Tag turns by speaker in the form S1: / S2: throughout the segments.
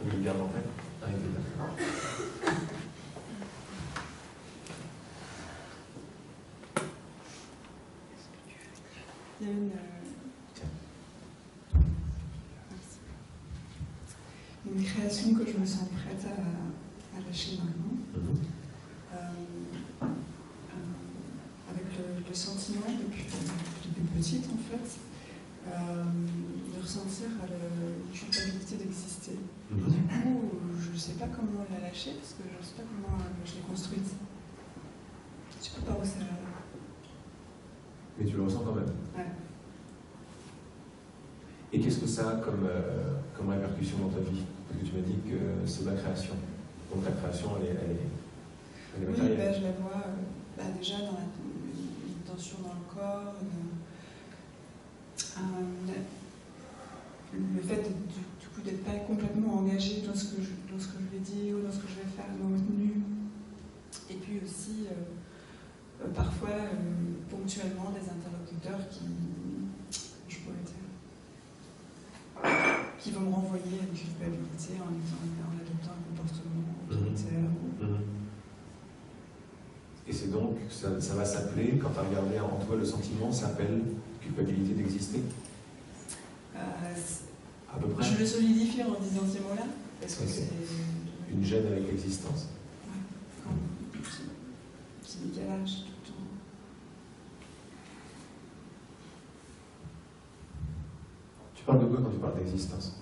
S1: Il garde en fait. Ah, il est d'accord.
S2: Il y a une création que je me sens prête à lâcher maintenant. Avec le sentiment, depuis petite en fait, de ressentir la culpabilité d'exister. Du coup, je ne sais pas comment la lâcher parce que je ne sais pas comment je l'ai construite. Je ne sais pas où ça.
S1: Mais tu le ressens quand même.
S2: Ouais.
S1: Et qu'est-ce que ça a comme répercussion dans ta vie? Parce que tu m'as dit que c'est ma création. Donc ta création, elle est matérielle.
S2: Oui, je la vois déjà dans une tension dans le corps, le fait du coup d'être pas complètement engagé dans ce que je vais dire ou dans ce que je vais faire, dans le contenu. Et puis aussi, parfois, ponctuellement, des interlocuteurs qui vont me renvoyer à une culpabilité en adoptant un comportement autoritaire.
S1: Et c'est donc, ça va s'appeler, quand tu as regardé en toi, le sentiment s'appelle culpabilité d'exister? À peu près.
S2: Je le solidifie en disant ces mots-là, parce que c'est
S1: une gêne avec l'existence.
S2: Ouais, petit décalage tout le temps.
S1: Tu parles de quoi quand tu parles d'existence?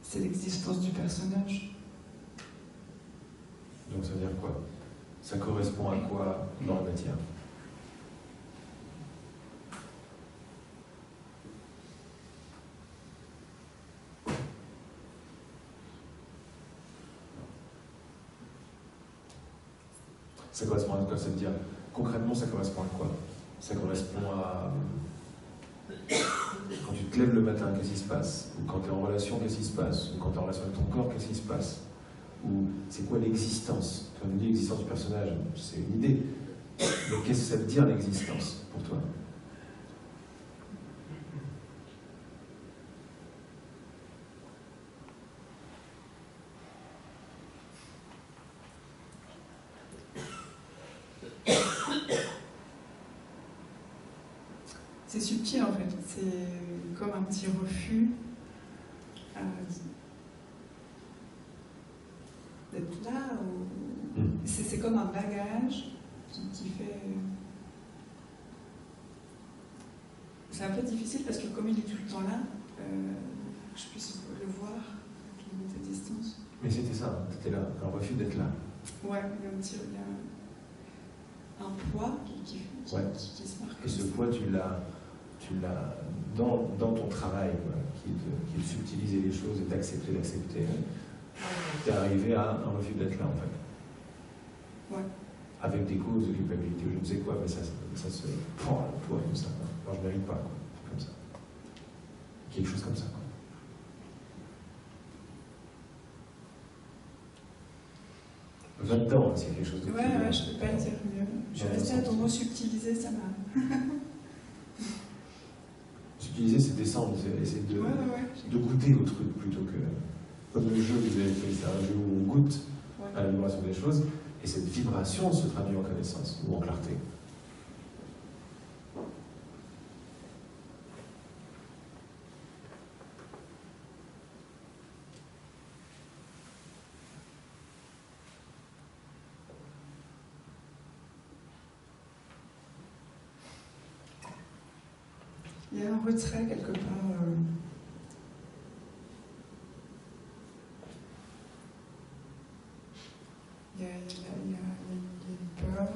S2: C'est l'existence du personnage.
S1: Donc ça veut dire quoi? Ça correspond à quoi dans la matière? Ça correspond à quoi? Ça veut dire, concrètement, ça correspond à quoi? Ça correspond à... Quand tu te lèves le matin, qu'est-ce qui se passe? Ou quand tu es en relation, qu'est-ce qui se passe? Ou quand tu es en relation avec ton corps, qu'est-ce qui se passe? Ou c'est quoi l'existence? Quand on dit l'existence du personnage, c'est une idée. Mais qu'est-ce que ça veut dire l'existence pour toi?
S2: C'est subtil en fait, c'est comme un petit refus d'être là. C'est comme un bagage qui fait... C'est un peu difficile parce que comme il est tout le temps là, je puisse le voir avec une limite de distance.
S1: Mais c'était ça, tu étais là, un refus d'être là.
S2: Ouais, il y a un poids qui se marque.
S1: Et ce poids, tu l'as dans ton travail, quoi, qui est de subtiliser les choses et d'accepter. Tu es arrivé à un refus d'être là, en fait.
S2: Ouais.
S1: Avec des causes de culpabilité ou je ne sais quoi, mais ça se prend à toi comme ça. Alors je ne mérite pas, quoi. Comme ça. Quelque chose comme ça, quoi. Va-dedans, s'il y a quelque chose de plus.
S2: Ouais, je ne peux pas le dire mieux. Je suis restée à ton mot subtiliser, ça m'a...
S1: Subtiliser, c'est descendre, c'est essayer de goûter au truc plutôt que... Comme le jeu que vous avez fait, c'est un jeu où on goûte à la vibration des choses, et cette vibration se traduit en connaissance ou en clarté.
S2: Il y a un retrait quelque part. Il y a une peur.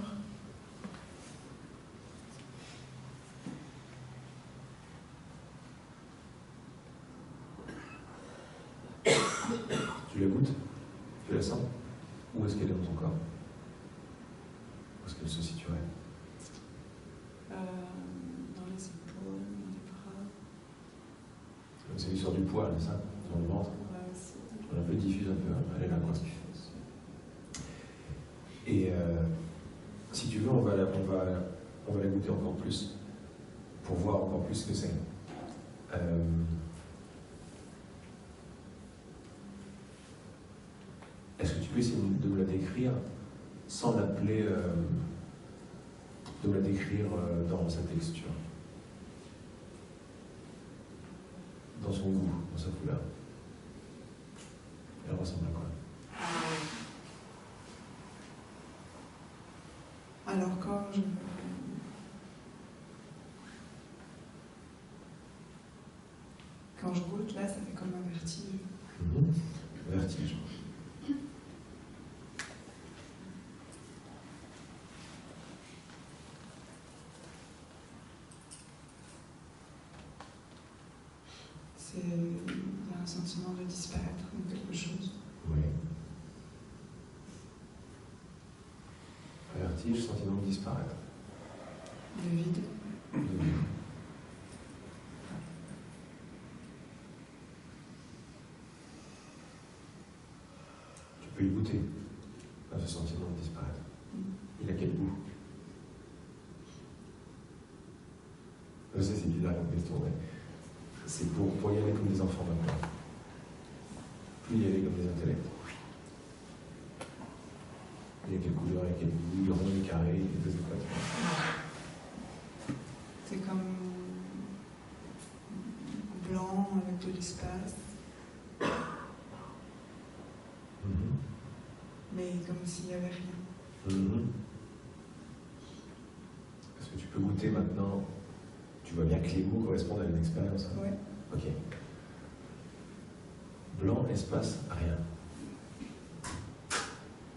S1: Tu la goûtes? Tu la sens? Où est-ce qu'elle est dans ton corps? Où est-ce qu'elle se situerait?
S2: Dans les épaules, dans les bras.
S1: C'est l'histoire du poids, c'est ça? Dans le ventre? On un peu diffuse un peu, elle est là, quoi. Et si tu veux, on va la goûter encore plus pour voir encore plus ce que c'est. Est-ce que tu peux essayer de me la décrire sans l'appeler, de me la décrire dans sa texture, dans son goût, dans sa couleur? Elle ressemble à quoi?
S2: Alors quand je goûte, là, ça fait comme un vertige.
S1: Vertige.
S2: Il y a un sentiment de disparaître de quelque chose.
S1: Oui. Vertige, sentiment de disparaître.
S2: De vide.
S1: De vide. Tu peux y goûter à ce sentiment de disparaître. Il a quel goût? Je sais, c'est bizarre comme question, mais c'est pour y aller comme des enfants maintenant. Plus y aller comme des intellects. Il y a quelle couleur, il y a quel goût, il rond, il carré, il y a des étoiles.
S2: C'est comme blanc avec de l'espace. Mais comme s'il n'y avait rien.
S1: Est-ce que tu peux goûter maintenant? Tu vois bien que les mots correspondent à une expérience. Hein?
S2: Oui.
S1: Ok. Blanc, espace, rien.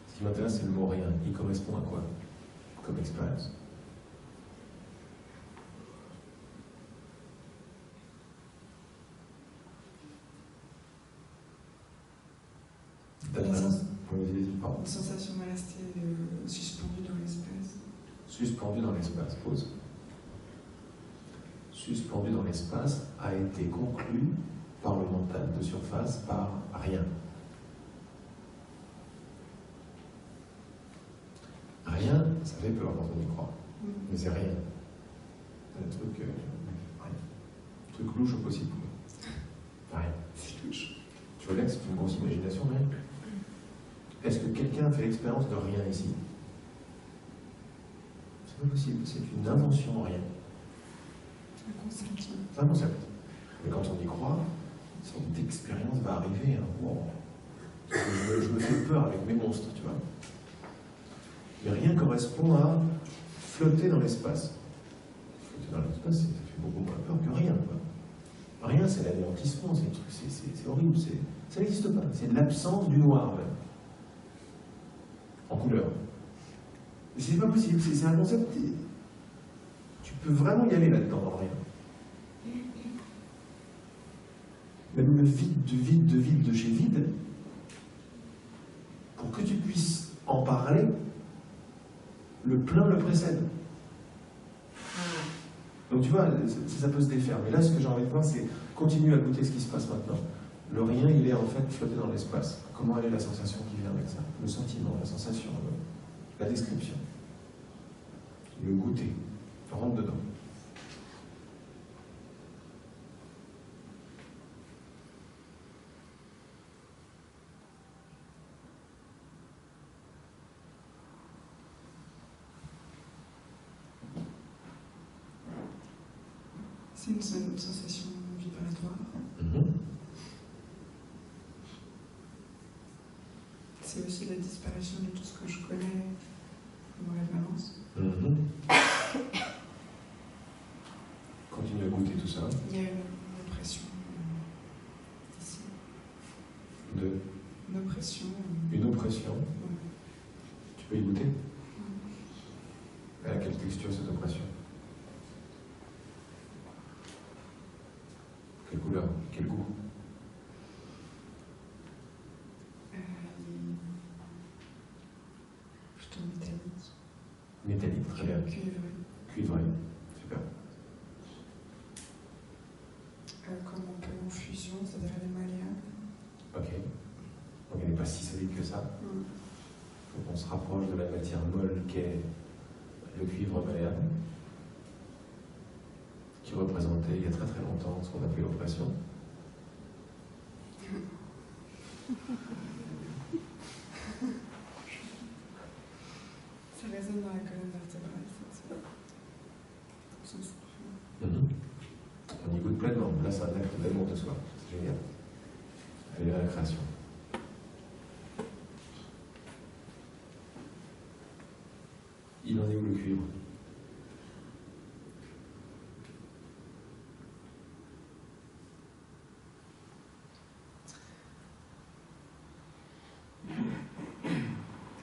S1: Ce qui m'intéresse, c'est le mot rien. Il correspond à quoi comme expérience?
S2: Une sensation de rester suspendue dans l'espace.
S1: Suspendu dans l'espace, pause. Suspendu dans l'espace a été conclu par le mental de surface par rien. Rien, ça fait peur quand on y croit. Mais c'est rien. C'est un truc, rien. Un truc louche au possible. Rien.
S2: C'est louche.
S1: Tu vois là que c'est une grosse imagination, rien. Est-ce que quelqu'un a fait l'expérience de rien ici? C'est pas possible, c'est une invention, rien.
S2: Un concept.
S1: C'est un concept. Mais quand on y croit, une sorte d'expérience va arriver. Hein. Wow. Je me fais peur avec mes monstres, tu vois. Mais rien correspond à flotter dans l'espace. Flotter dans l'espace, ça fait beaucoup moins peur que rien. Quoi. Rien, c'est l'anéantissement, c'est horrible, ça n'existe pas. C'est de l'absence du noir, même. En couleur. C'est pas possible, c'est un concept. Tu peux vraiment y aller là-dedans, dans rien. Même le vide de vide de vide de chez vide, pour que tu puisses en parler, le plein le précède. Donc tu vois, ça peut se défaire. Mais là, ce que j'ai envie de voir, c'est continuer à goûter ce qui se passe maintenant. Le rien, il est en fait flotté dans l'espace. Comment elle est la sensation qui vient avec ça? Le sentiment, la sensation, la description. Le goûter. Rentre dedans.
S2: C'est une sensation vibratoire. C'est aussi la disparition de tout ce que je connais comme référence.
S1: Continue à goûter tout ça.
S2: Il y a une oppression ici. Une oppression.
S1: Une oppression.
S2: Ouais.
S1: Tu peux y goûter? À quelle texture cette oppression? Quelle couleur? Quel goût?
S2: Plutôt métallique.
S1: Métallique, très bien.
S2: Cuivré.
S1: Cuivré, super.
S2: Comme un peu en fusion, c'est-à-dire elle est malléable.
S1: Ok. Donc elle n'est pas si solide que ça. Donc on se rapproche de la matière molle qu'est le cuivre malléable, qui qui représentait il y a très très longtemps ce qu'on appelait l'oppression.
S2: Ça résonne dans la colonne vertébrale, ça.
S1: On y goûte pleinement. Là, c'est un acte d'amour de soi. C'est génial. Allez vers la création. Il en est où le cuivre?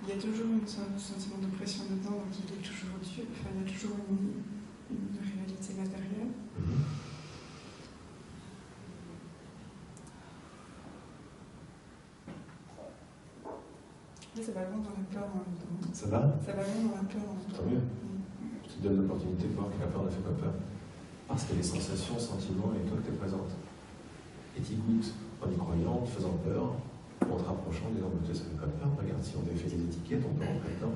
S2: Il y a toujours un sentiment de pression dedans, donc il est toujours au-dessus. Enfin, il y a toujours une réalité matérielle. Là, ça va vraiment dans la peur en même temps.
S1: Ça va?
S2: Ça va vraiment dans la peur en même temps.
S1: Tant mieux. Je te donne l'opportunité de voir que la peur ne fait pas peur. Parce que les sensations, sentiments et toi que tu es présente. Et tu goûtes en y croyant, en te faisant peur, en te rapprochant, en disant mais ça ne fait pas peur, regarde, si on avait fait des étiquettes, on peut rentrer dedans.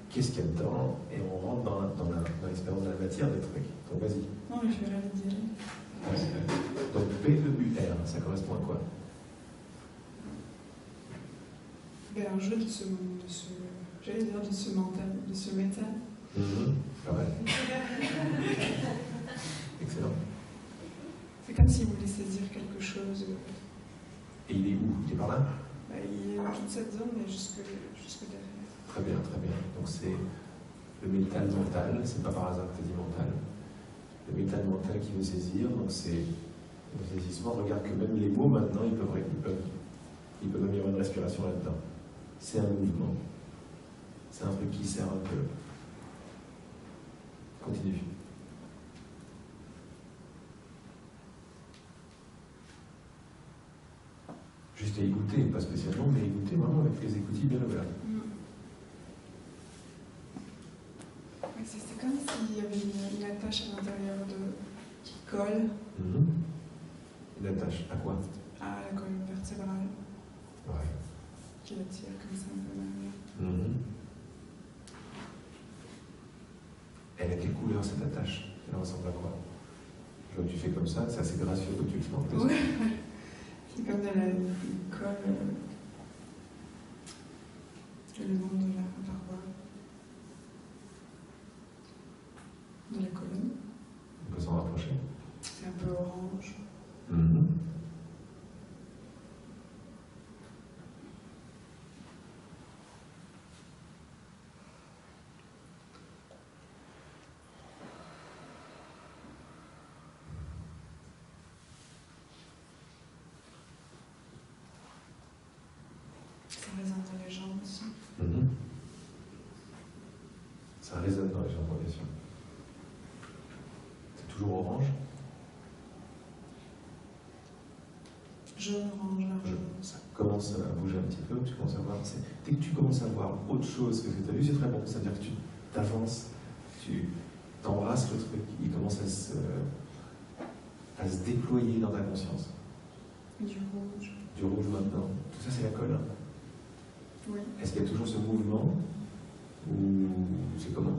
S1: Qu'est-ce qu'il y a dedans? Et on rentre dans l'expérience de la matière des trucs. Donc vas-y.
S2: Non, mais je vais aller dire.
S1: Donc PEUR, ça correspond à quoi?
S2: Un jeu de ce j'allais dire de ce mental, de ce métal.
S1: Pas mal. Excellent.
S2: C'est comme s'il voulait saisir quelque chose.
S1: Et il est où? Il est par là?
S2: Il est dans toute cette zone, mais jusque derrière.
S1: Très bien, très bien. Donc c'est le métal mental, c'est pas par hasard que tu as dit mental. Le métal mental qui veut saisir, donc c'est le saisissement. Regarde que même les mots maintenant, il peut même y avoir une respiration là-dedans. C'est un mouvement. C'est un truc qui sert un peu. Continue. Juste à écouter, pas spécialement, mais écouter vraiment avec les écoutilles bien ouvertes.
S2: C'est comme s'il y avait une attache à l'intérieur qui colle.
S1: Une attache à quoi?
S2: À la colonne vertébrale.
S1: Ouais.
S2: Qui la tire comme ça un peu derrière.
S1: Elle a quelle couleur cette attache? Elle ressemble à quoi? Je vois que tu fais comme ça, c'est assez gracieux que tu le fais en plus.
S2: Ouais. C'est comme elle a une colle le long de la paroi de la colonne.
S1: On peut s'en rapprocher.
S2: C'est un peu orange. Ça résonne dans les jambes aussi.
S1: Ça résonne dans les jambes, bien sûr. C'est toujours orange?
S2: Jaune, orange, large.
S1: Ça commence à bouger un petit peu, tu commences à voir. Dès que tu commences à voir autre chose que ce que tu as vu, c'est très bon. C'est-à-dire que tu t'avances, tu t'embrasses le truc, il commence à se déployer dans ta conscience.
S2: Du rouge.
S1: Du rouge maintenant. Tout ça, c'est la colle.
S2: Oui.
S1: Est-ce qu'il y a toujours ce mouvement ou c'est comment?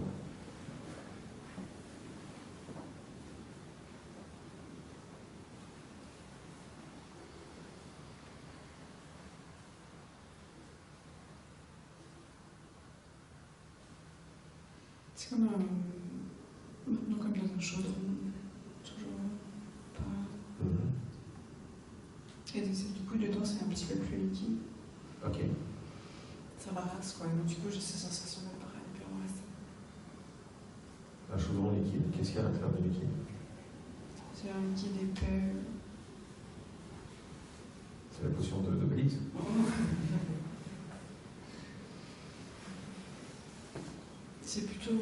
S2: C'est comme maintenant comme dans un chaudron, toujours pas. Et du coup dedans c'est un petit peu plus liquide.
S1: Ok.
S2: Ça rase quoi, donc du coup j'ai ces sensations là pareil, puis on reste.
S1: Un chaudron liquide, qu'est-ce qu'il y a à l'intérieur du liquide?
S2: C'est un liquide épais.
S1: C'est la potion de Bélix?
S2: C'est plutôt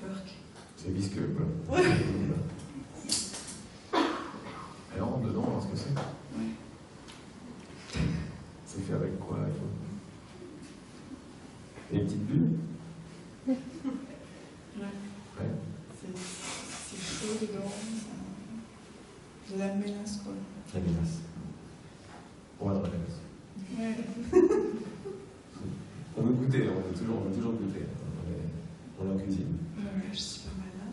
S2: Perk.
S1: C'est visqueux, quoi.
S2: Ouais.
S1: Et on rentre dedans, on va voir ce que c'est.
S2: Ouais.
S1: C'est fait avec quoi? Des petites bulles?
S2: Ouais.
S1: Ouais.
S2: C'est chaud dedans. De la mélasse quoi.
S1: La mélasse. On va dans la mélasse.
S2: Ouais.
S1: On veut goûter, on veut toujours goûter. On est en cuisine.
S2: Je suis pas mal là.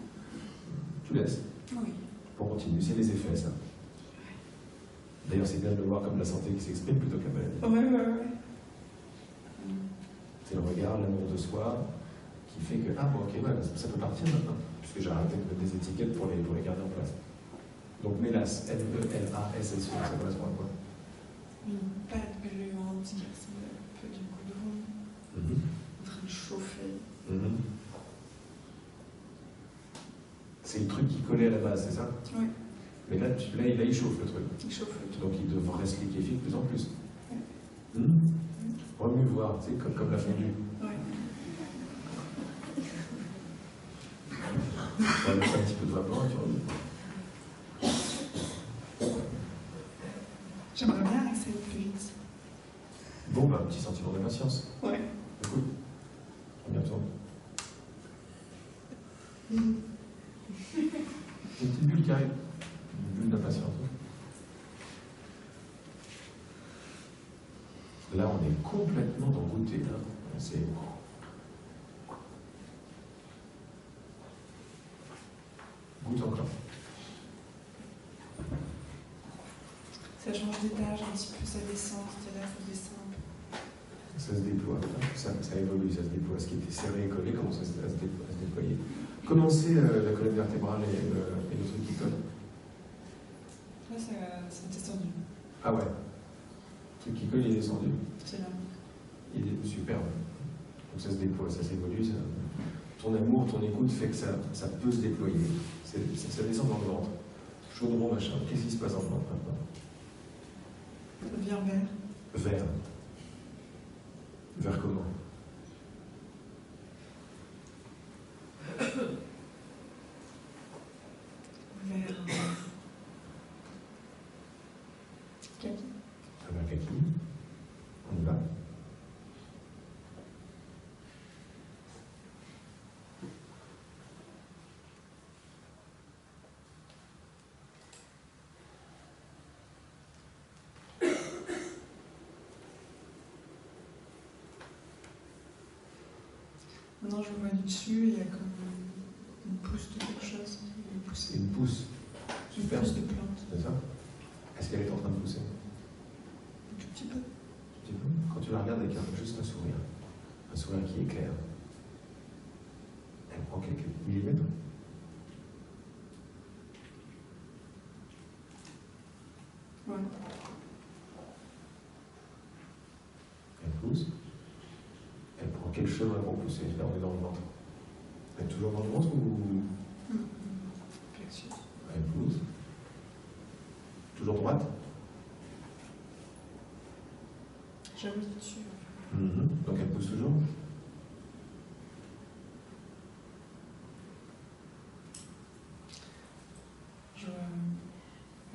S1: Tu laisses.
S2: Oui.
S1: Pourquoi? continue, c'est les effets, ça. D'ailleurs, c'est bien de le voir comme la santé qui s'exprime plutôt que la maladie.
S2: Ouais.
S1: C'est le regard, l'amour de soi, qui fait que, ah bon, ok, ouais, ça peut partir maintenant, puisque j'ai arrêté de mettre des étiquettes pour les garder en place. Donc, MELAS, MELASSE, ça correspond à quoi?
S2: Pas de c'est un peu du goudron, en train de chauffer.
S1: C'est le truc qui collait à la base, c'est ça?
S2: Oui.
S1: Mais là, il chauffe le truc.
S2: Il chauffe le truc.
S1: Donc il devrait se liquéfier de plus en plus.
S2: Ouais.
S1: Remue voir, tu sais, comme la fondue.
S2: Ouais.
S1: On va mettre un petit peu de vapeur, tu vois.
S2: J'aimerais bien que ça aille plus vite.
S1: Bon, bah, un petit sentiment d'impatience.
S2: Ouais.
S1: Écoute, à bientôt. Une petite bulle qui arrive. Une bulle d'impatience. Là, on est complètement dans goûter. Là. C'est... Goûte encore.
S2: Ça change d'étage un petit peu, ça descend, c'était là, ça descend un peu.
S1: Ça se déploie, ça évolue, ça se déploie. Ce qui était serré et collé commence à se déployer. Commencez la colonne vertébrale et le truc qui colle.
S2: Là, ça descendu.
S1: Ah ouais. Le truc qui colle, il est descendu.
S2: C'est là.
S1: Il est superbe. Donc ça se déploie, ça s'évolue. Ton amour, ton écoute fait que ça peut se déployer. Ça descend dans le ventre. Chaudron, machin. Qu'est-ce qui se passe en ventre maintenant?
S2: Ça devient vert.
S1: Vert. Vert comment?
S2: Vert. Kaki.
S1: Un vert kaki. On y va.
S2: Maintenant, je vois du dessus, il y a comme une pousse de quelque chose.
S1: Une pousse.
S2: Une
S1: Super.
S2: pousse de plante.
S1: C'est ça? Est-ce qu'elle est en train de pousser?
S2: Un tout petit peu.
S1: Un petit peu. Quand tu la regardes avec juste un sourire qui éclaire, elle prend quelques millimètres.
S2: Ouais.
S1: Elle pousse. Elle prend quel chemin pour pousser? Là, on est dans le ventre. Elle est toujours dans le ventre ou...
S2: Plexus.
S1: Elle pousse. Toujours droite?
S2: J'avoue dessus.
S1: Donc elle pousse toujours?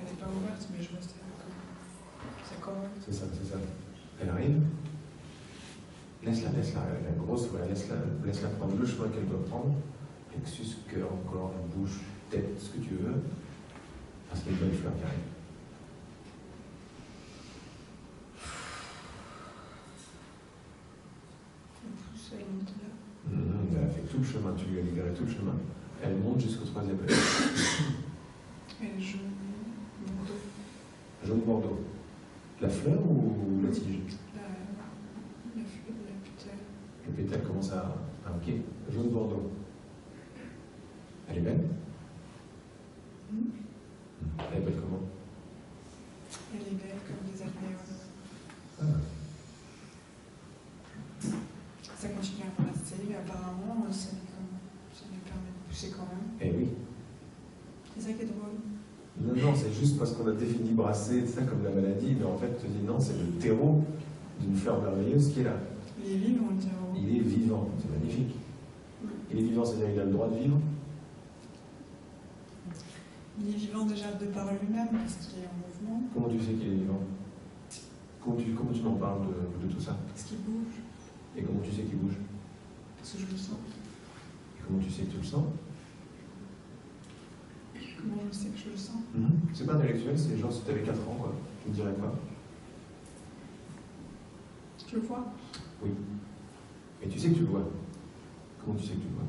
S2: Elle n'est pas ouverte, mais je vois ça comme...
S1: C'est ça. Elle arrive. Laisse-la, la grosse, voilà, laisse-la prendre le chemin qu'elle doit prendre. Plexus, cœur, encore, bouche, tête, ce que tu veux. Parce qu'il y a une belle fleur qui arrive.
S2: Elle pousse, elle monte là.
S1: Elle a fait tout le chemin, tu lui as libéré tout le chemin. Elle monte jusqu'au troisième œil.
S2: Elle est jaune, bordeaux.
S1: Jaune bordeaux. La fleur ou la tige?
S2: La pétale.
S1: Le pétale commence à... Ah ok, jaune bordeaux. Elle est belle? Elle est belle comment?
S2: Elle est belle comme des arméoles.
S1: Ah.
S2: Ça continue à passer, mais apparemment, ça lui permet de pousser quand même.
S1: Eh oui.
S2: C'est ça qui est drôle.
S1: Non, c'est juste parce qu'on a défini brasser, ça comme la maladie, mais en fait, tu te dis non, c'est le terreau d'une fleur merveilleuse qui est là.
S2: Il est vivant, le terreau.
S1: Il est vivant, c'est magnifique. Il est vivant, c'est-à-dire qu'il a le droit de vivre.
S2: Il est vivant déjà de par lui-même, parce qu'il est en mouvement.
S1: Comment tu sais qu'il est vivant? Comment tu m'en parles de tout ça?
S2: Parce qu'il bouge.
S1: Et comment tu sais qu'il bouge?
S2: Parce que je le sens.
S1: Et comment tu sais que tu le sens?
S2: Comment je sais que je le sens?
S1: C'est pas intellectuel, c'est genre si tu avais 4 ans, quoi. Tu me dirais quoi?
S2: Tu le vois?
S1: Oui. Et tu sais que tu le vois. Comment tu sais que tu le vois?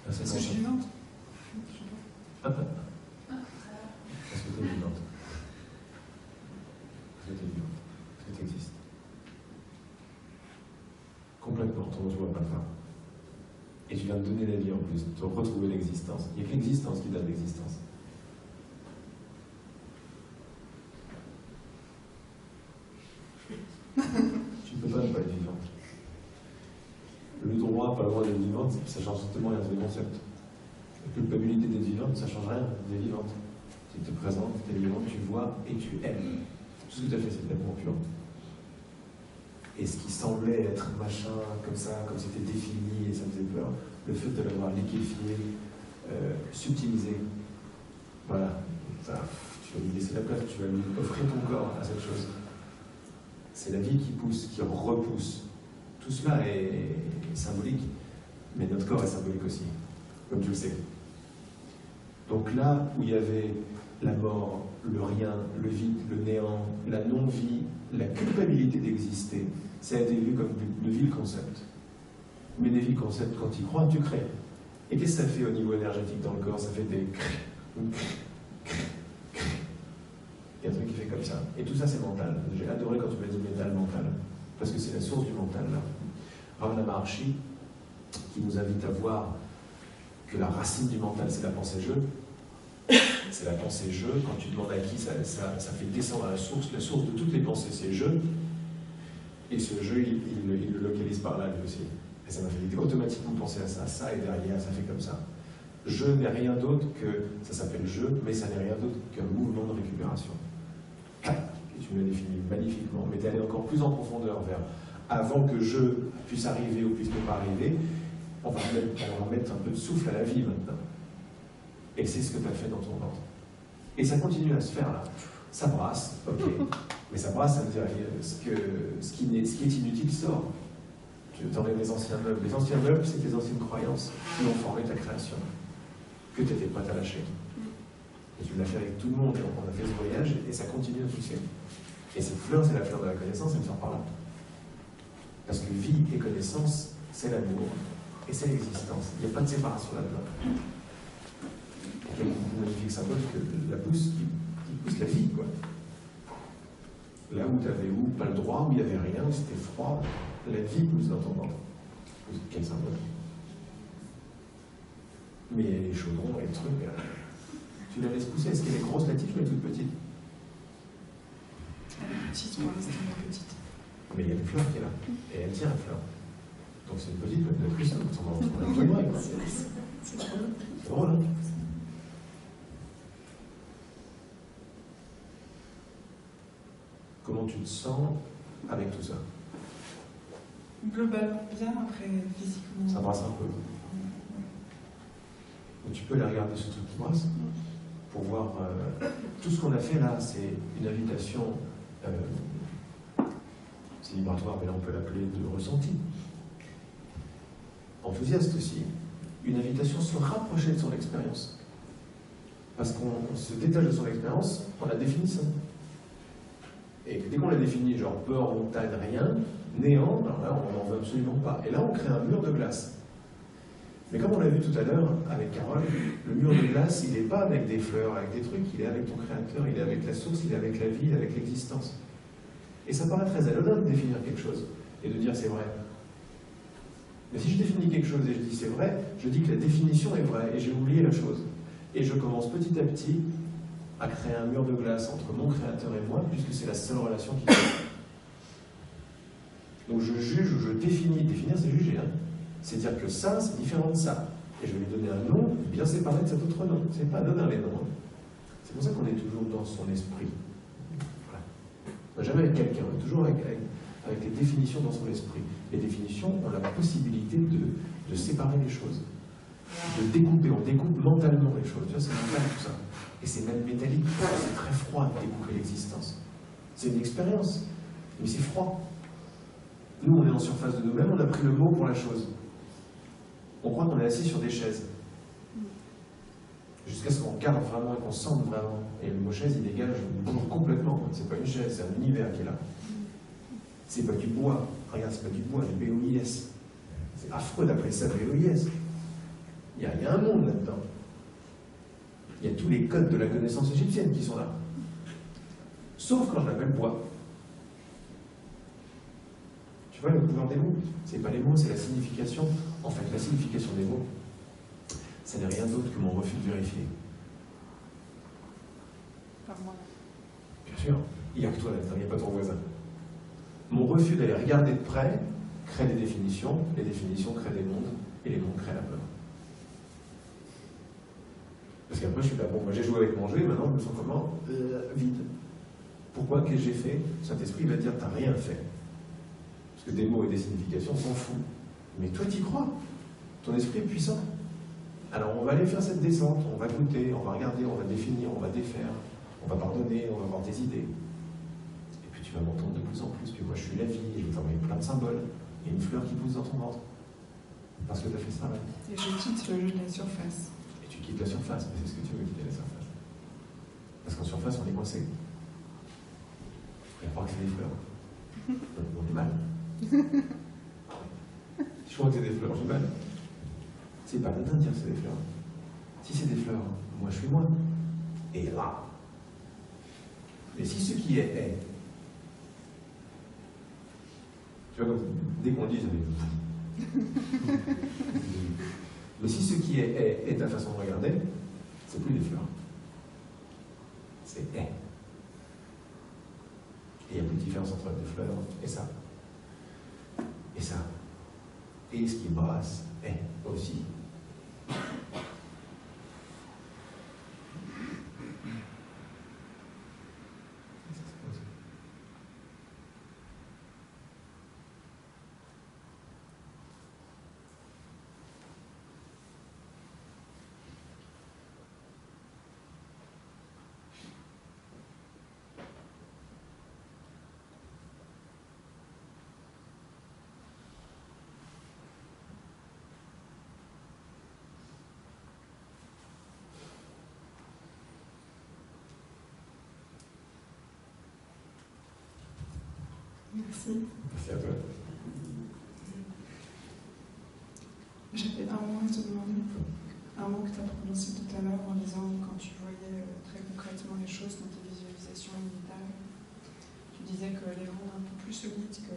S2: Parce que je suis vivante.
S1: Parce que tu es vivante. Parce que tu es vivante. Parce que tu existes. Complètement, ton je ne vois pas ça. Et tu viens de donner la vie en plus, tu vas retrouver l'existence. Il n'y a que l'existence qui donne l'existence. Tu ne peux pas ne pas être vivante. Le droit, pas le droit d'être vivante, ça change strictement rien, c'est le concept. La culpabilité d'être vivante, ça ne change rien, tu es vivante. Tu te présentes, tu es vivante, tu vois et tu aimes. Tout ce que tu as fait, c'est de l'amour pur. Et ce qui semblait être machin, comme ça, comme c'était défini et ça me faisait peur, le fait de l'avoir liquéfié, subtilisé, voilà, ça, tu vas lui laisser la place, tu vas lui offrir ton corps à cette chose. C'est la vie qui pousse, qui repousse. Tout cela est symbolique, mais notre corps est symbolique aussi, comme tu le sais. Donc là où il y avait la mort, le rien, le vide, le néant, la non-vie, la culpabilité d'exister, ça a été vu comme de vil concept. Mais des vil concepts, quand tu y crois, tu crées. Et qu'est-ce que ça fait au niveau énergétique dans le corps? Ça fait des... Il y a un truc qui fait comme ça. Et tout ça, c'est mental. J'ai adoré quand tu m'as dit métal, mental. Parce que c'est la source du mental, là. Ramana Maharshi, qui nous invite à voir que la racine du mental, c'est la pensée-jeu. C'est la pensée-jeu. Quand tu demandes à qui, ça fait descendre à la source. La source de toutes les pensées, c'est jeu. Et ce jeu, il le localise par là, lui aussi. Et ça m'a fait automatiquement penser à ça. Ça, et derrière, ça fait comme ça. Je n'est rien d'autre que... Ça s'appelle jeu, mais ça n'est rien d'autre qu'un mouvement de récupération. Et tu me l'as défini magnifiquement. Mais tu es allé encore plus en profondeur vers... Avant que je puisse arriver ou puisse ne pas arriver, on va mettre un peu de souffle à la vie maintenant. Et c'est ce que tu as fait dans ton ventre. Et ça continue à se faire là. Ça brasse, ok. Mais ça brasse, ça veut dire ce qui est inutile sort. Tu t'enlèves les anciens meubles. Les anciens meubles, c'est tes anciennes croyances qui ont formé ta création, que tu étais prête à lâcher. Et tu l'as fait avec tout le monde, et on a fait ce voyage, et ça continue à pousser. Et cette fleur, c'est la fleur de la connaissance, elle sort par là. Parce que vie et connaissance, c'est l'amour, et c'est l'existence. Il n'y a pas de séparation là-dedans. Il y a un magnifique symbole que la pousse, qui pousse la vie, quoi. Là où tu n'avais pas le droit, où il n'y avait rien, où c'était froid, la vie pousse dans ton ventre. Quel symbole. Mais les chaudrons, les trucs, tu la laisses pousser. Est-ce qu'elle est grosse, la tige, ou elle est toute petite?
S2: Elle est petite, pour l'instant, elle est petite.
S1: Mais il y a une fleur qui est là, et elle tient la fleur. Donc c'est une petite, mais plus simple, on a tout vrai, quoi.
S2: C'est drôle.
S1: C'est drôle, hein? Comment tu te sens avec tout ça?
S2: Globalement bien, après physiquement.
S1: Ça brasse un peu. Donc tu peux aller regarder ce truc qui brasse pour voir tout ce qu'on a fait là. C'est une invitation, c'est vibratoire, mais là on peut l'appeler de ressenti. Enthousiaste aussi. Une invitation à se rapprocher de son expérience. Parce qu'on se détache de son expérience en la définissant. Et dès qu'on la définit, genre peur, montagne, rien, néant, alors là on n'en veut absolument pas. Et là on crée un mur de glace. Mais comme on l'a vu tout à l'heure avec Carole, le mur de glace, il n'est pas avec des fleurs, avec des trucs, il est avec ton créateur, il est avec la source, il est avec la vie, il est avec l'existence. Et ça paraît très anodin de définir quelque chose et de dire c'est vrai. Mais si je définis quelque chose et je dis c'est vrai, je dis que la définition est vraie et j'ai oublié la chose. Et je commence petit à petit à créer un mur de glace entre mon créateur et moi, puisque c'est la seule relation qui existe. Donc je juge ou je définis. Définir, c'est juger. Hein. C'est dire que ça, c'est différent de ça. Et je vais lui donner un nom bien séparé de cet autre nom. C'est pas anodin les noms. Hein. C'est pour ça qu'on est toujours dans son esprit. Voilà. On n'a jamais avec quelqu'un, on est toujours avec les définitions dans son esprit. Les définitions ont la possibilité de séparer les choses. De découper, on découpe mentalement les choses. Tu vois, c'est mental tout ça. Et c'est même métallique, c'est très froid de découper l'existence. C'est une expérience, mais c'est froid. Nous, on est en surface de nous-mêmes, on a pris le mot pour la chose. On croit qu'on est assis sur des chaises. Jusqu'à ce qu'on cadre vraiment et qu'on sente vraiment. Et le mot chaise, il dégage complètement. C'est pas une chaise, c'est un univers qui est là. C'est pas du bois. Regarde, c'est pas du bois, c'est BOIS. C'est affreux d'appeler ça BOIS. Il y a un monde là-dedans. Il y a tous les codes de la connaissance égyptienne qui sont là. Sauf quand je l'appelle bois. Tu vois le pouvoir des mots? C'est pas les mots, c'est la signification. En fait, la signification des mots, ça n'est rien d'autre que mon refus de vérifier.
S2: Par moi.
S1: Bien sûr, il n'y a que toi là-dedans, il n'y a pas ton voisin. Mon refus d'aller regarder de près crée des définitions, les définitions créent des mondes, et les mondes créent la peur. Parce qu'après, je suis là, bon, moi j'ai joué avec mon jeu, maintenant je me sens comment? Vide. Pourquoi? Qu'est-ce que j'ai fait? Saint-Esprit va dire, t'as rien fait. Parce que des mots et des significations, on s'en fout. Mais toi, t'y crois. Ton esprit est puissant. Alors on va aller faire cette descente, on va goûter, on va regarder, on va définir, on va défaire, on va pardonner, on va avoir des idées. Et puis tu vas m'entendre de plus en plus, puis moi je suis la vie, et je vais t'envoyer plein de symboles. Il y a une fleur qui pousse dans ton ventre. Parce que tu as fait ce travail.
S2: Et je quitte le jeu de la surface.
S1: Et tu quittes la surface, mais c'est ce que tu veux, quitter la surface. Parce qu'en surface, on est coincé. Il faut croire que c'est des fleurs. On est mal. Je crois que c'est des fleurs, j'ai mal. C'est pas anodin de dire que c'est des fleurs. Si c'est des fleurs, moi je suis moi. Et là. Mais si ce qui est. Tu vois, dès qu'on dit, mais si ce qui est ta façon de regarder, c'est plus des fleurs. C'est est. Et il y a plus de différence entre des fleurs et ça. Et ça. Et ce qui brasse est aussi.
S2: Merci.
S1: Merci à toi.
S2: J'avais un mot à te demander. Un mot que tu as prononcé tout à l'heure en disant quand tu voyais très concrètement les choses dans tes visualisations inévitables. Tu disais que les rendre un peu plus solides que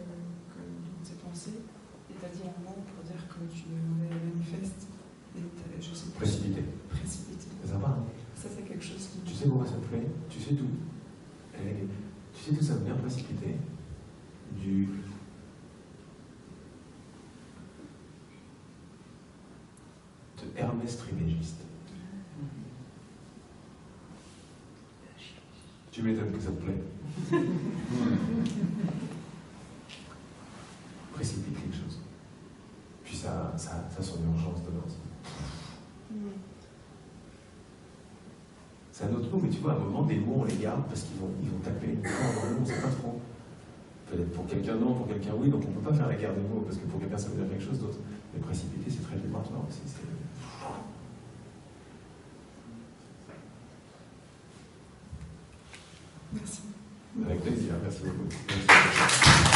S2: tes pensées. Et tu as dit un mot pour dire que tu les manifestes. Et je sais pas.
S1: Précipité.
S2: Précipité.
S1: Ça va, hein?
S2: Ça, c'est quelque chose qui.
S1: Tu sais pourquoi ça me plaît? Tu sais d'où? Tu sais d'où ça me vient, précipité? De Hermès Trismégiste. Tu m'étonnes que ça te plaît. Précipite quelque chose. Puis ça a son urgence dedans. C'est un autre mot, mais tu vois, à un moment, des mots, on les garde parce qu'ils vont taper. On ne sait pas trop. Peut-être pour quelqu'un non, pour quelqu'un oui, donc on ne peut pas faire la guerre des mots, parce que pour quelqu'un ça veut dire quelque chose d'autre. Mais précipiter, c'est très vibratoire aussi.
S2: Merci.
S1: Avec plaisir, merci beaucoup. Merci.